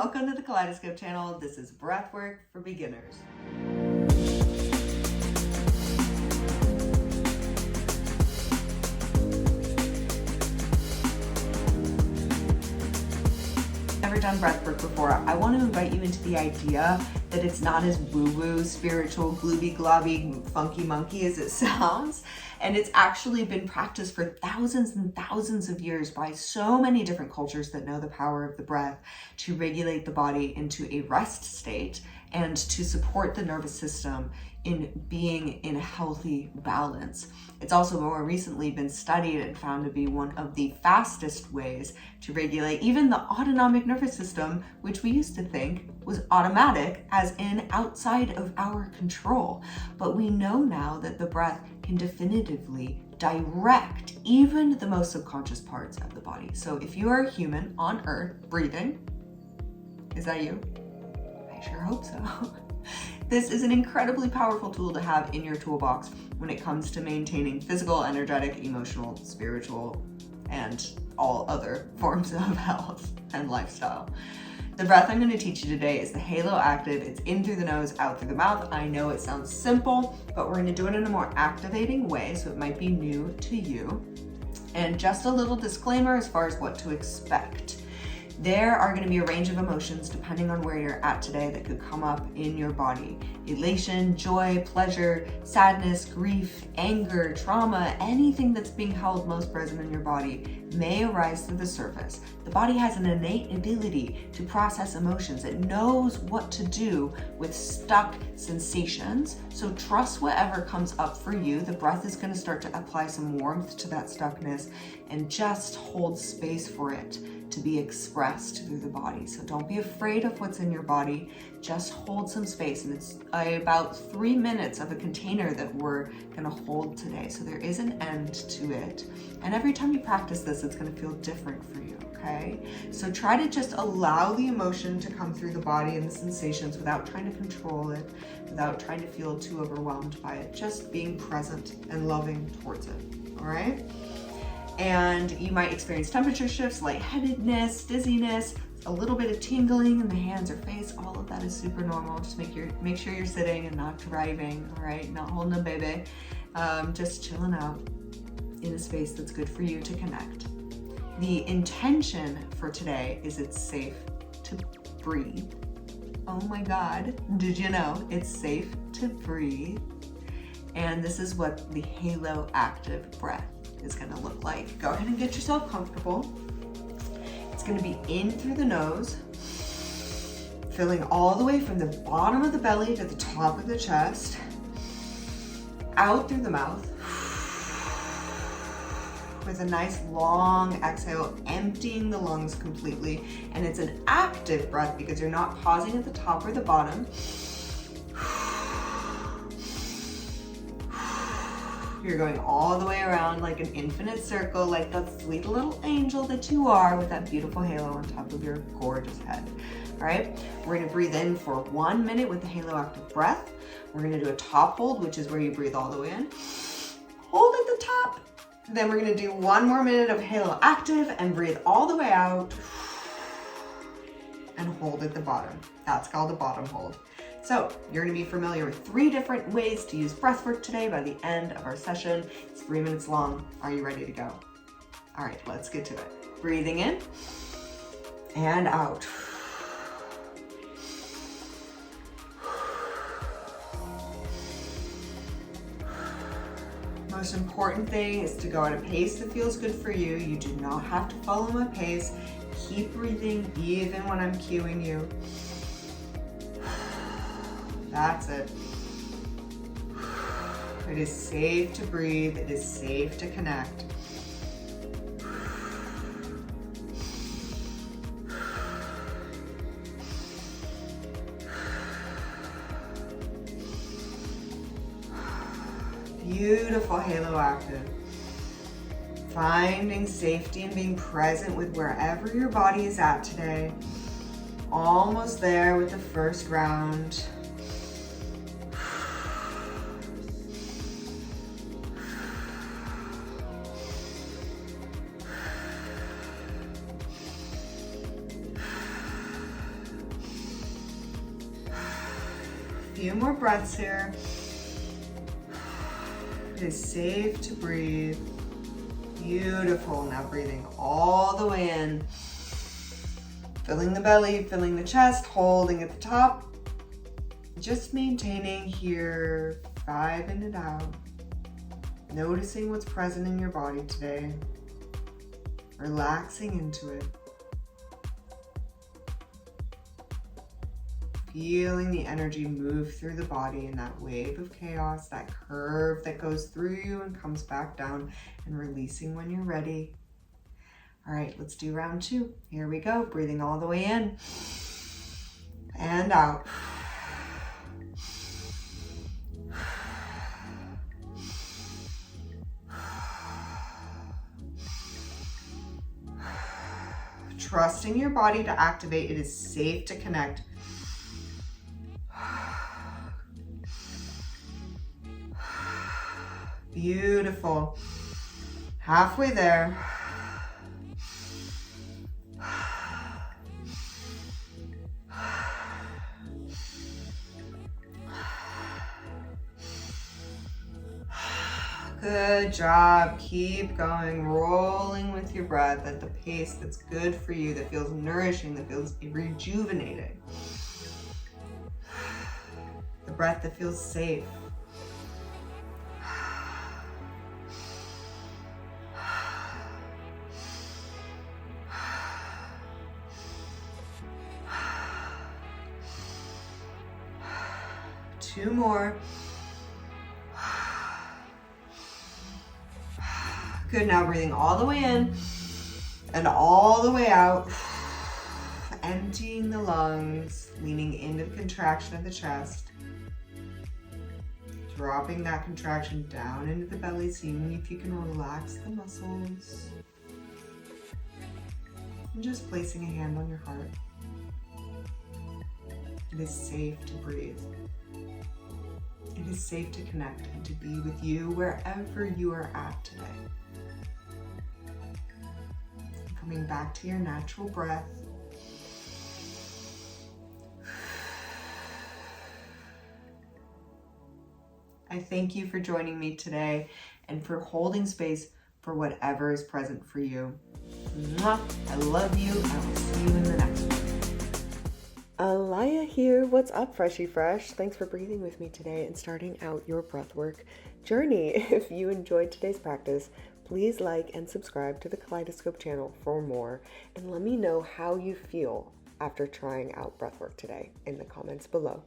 Welcome to the Kaleidoscope channel. This is Breathwork for Beginners. Never done breathwork before, I want to invite you into the idea that it's not as woo-woo, spiritual, glooby-globby, funky monkey as it sounds. And it's actually been practiced for thousands and thousands of years by so many different cultures that know the power of the breath to regulate the body into a rest state and to support the nervous system in being in a healthy balance. It's also more recently been studied and found to be one of the fastest ways to regulate even the autonomic nervous system, which we used to think was automatic, as in outside of our control. But we know now that the breath can definitively direct even the most subconscious parts of the body. So if you are a human on Earth breathing, is that you? I sure hope so. This is an incredibly powerful tool to have in your toolbox when it comes to maintaining physical, energetic, emotional, spiritual, and all other forms of health and lifestyle. The breath I'm going to teach you today is the Halo Active. It's in through the nose, out through the mouth. I know it sounds simple, but we're going to do it in a more activating way, so it might be new to you. And just a little disclaimer as far as what to expect. There are going to be a range of emotions depending on where you're at today that could come up in your body. Elation, joy, pleasure, sadness, grief, anger, trauma, anything that's being held most present in your body may arise to the surface. The body has an innate ability to process emotions. It knows what to do with stuck sensations. So trust whatever comes up for you. The breath is going to start to apply some warmth to that stuckness and just hold space for it to be expressed through the body. So don't be afraid of what's in your body. Just hold some space. And it's about 3 minutes of a container that we're going to hold today. So there is an end to it. And every time you practice this, it's going to feel different for you, okay? So try to just allow the emotion to come through the body and the sensations without trying to control it, without trying to feel too overwhelmed by it, just being present and loving towards it, all right? And you might experience temperature shifts, lightheadedness, dizziness, a little bit of tingling in the hands or face. All of that is super normal. Just make sure you're sitting and not driving, all right? Not holding a baby. Just chilling out in a space that's good for you to connect. The intention for today is it's safe to breathe. Oh my God, did you know it's safe to breathe? And this is what the Halo Active breath is going to look like. Go ahead and get yourself comfortable. It's going to be in through the nose, filling all the way from the bottom of the belly to the top of the chest, out through the mouth, with a nice long exhale, emptying the lungs completely. And it's an active breath because you're not pausing at the top or the bottom. You're going all the way around like an infinite circle, like the sweet little angel that you are with that beautiful halo on top of your gorgeous head. All right, we're gonna breathe in for 1 minute with the Halo Active breath. We're gonna do a top hold, which is where you breathe all the way in. Hold at the top. Then we're gonna do 1 more minute of Halo Active and breathe all the way out and hold at the bottom. That's called a bottom hold. So you're gonna be familiar with 3 different ways to use breathwork today by the end of our session. It's 3 minutes long. Are you ready to go? All right, let's get to it. Breathing in and out. Most important thing is to go at a pace that feels good for you. You do not have to follow my pace. Keep breathing even when I'm cueing you. That's it. It is safe to breathe. It is safe to connect. Beautiful Halo Active. Finding safety and being present with wherever your body is at today. Almost there with the first round. few more breaths here. It is safe to breathe. Beautiful. Now breathing all the way in. Filling the belly, filling the chest, holding at the top. Just maintaining here, 5 it out. Noticing what's present in your body today. Relaxing into it. Feeling the energy move through the body in that wave of chaos, that curve that goes through you and comes back down, and releasing when you're ready. All right, let's do round 2. Here we go. Breathing all the way in and out. Trusting your body to activate. It is safe to connect. Beautiful. Halfway there. Good job. Keep going, rolling with your breath at the pace that's good for you, that feels nourishing, that feels rejuvenating. The breath that feels safe. Two more. Good, now breathing all the way in and all the way out. Emptying the lungs, leaning into the contraction of the chest. Dropping that contraction down into the belly, seeing if you can relax the muscles. And just placing a hand on your heart. It is safe to breathe. It is safe to connect and to be with you wherever you are at today. Coming back to your natural breath. I thank you for joining me today and for holding space for whatever is present for you. Mwah! I love you. I will see you in the next one. Alaya here. What's up, Freshy Fresh? Thanks for breathing with me today and starting out your breathwork journey. If you enjoyed today's practice, please like and subscribe to the Kaleidoscope channel for more, and let me know how you feel after trying out breathwork today in the comments below.